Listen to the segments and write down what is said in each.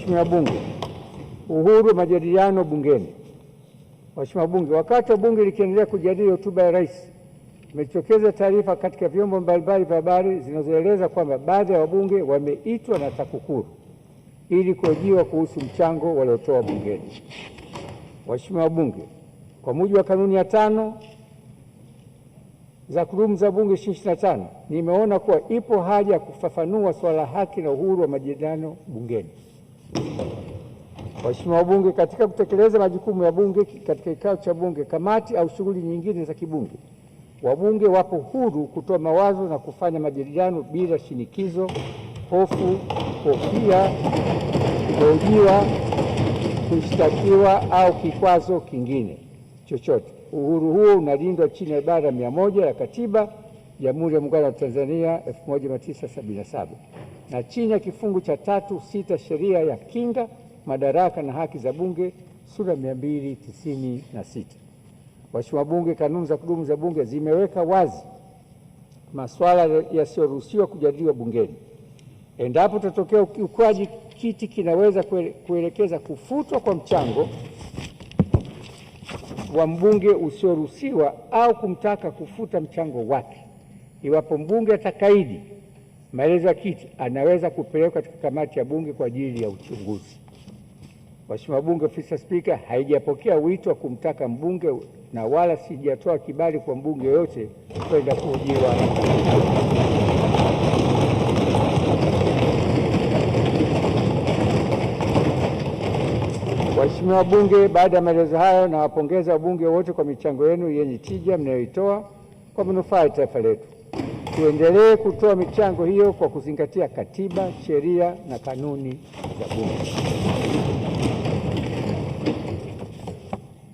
Waheshimiwa Bunge, uhuru wa majadiliano bungeni. Waheshimiwa Bunge, wakati wa Bunge likiendelea kujadili hotuba ya Rais, imejitokeza taarifa katika vyombo mbalimbali vya habari zinazoeleza kwamba baadhi ya wabunge wameitwa na TAKUKURU ili kuhojiwa kuhusu mchango waliotoa bungeni. Waheshimiwa Bunge, kwa mujibu wa kanuni ya 5 za kudumu za Bunge 2025, nimeona kuwa ipo haja ya kufafanua swala la haki na uhuru wa majadiliano bungeni. Waheshimiwa Bunge, katika kutekeleza majukumu ya Bunge katika kikao cha Bunge, kamati au shughuli nyingine za kibunge, wabunge wapo huru kutoa mawazo na kufanya majadiliano bila shinikizo, hofu, kofia, kuhojiwa, kushtakiwa au kikwazo kingine chochote. Uhuru huo unalindwa chini ya ibara 100 ya Katiba ya Jamhuri ya Muungano wa Tanzania 1977 na chini ya kifungu cha 3(6) Sheria ya Kinga, Madaraka na Haki za Bunge sura 296. Waheshimiwa Bunge, kanuni za kudumu za Bunge zimeweka wazi masuala yasiyoruhusiwa kujadiliwa bungeni. Endapo tutatokea ukiukwaji, kiti kinaweza kuelekeza kufutwa kwa mchango wa mbunge usioruhusiwa au kumtaka kufuta mchango wake. Iwapo mbunge atakaidi maelezo ya kiti, anaweza kupelekwa katika kamati ya Bunge kwa ajili ya uchunguzi. Waheshimiwa Bunge, Ofisi ya Spika haijapokea wito wa kumtaka mbunge na wala sijatoa kibali kwa mbunge yoyote kwenda kuhojiwa. Waheshimiwa Bunge, baada ya maelezo hayo, nawapongeza wabunge wote kwa michango yenu yenye tija mnayoitoa kwa manufaa ya taifa letu. Tuendelee kutoa michango hiyo kwa kuzingatia katiba, sheria na kanuni za Bunge.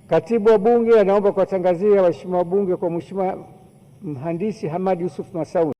Katibu wa Bunge anaomba kuwatangazia waheshimiwa wabunge kwa Mheshimiwa Mhandisi Hamad Yusuf Masauni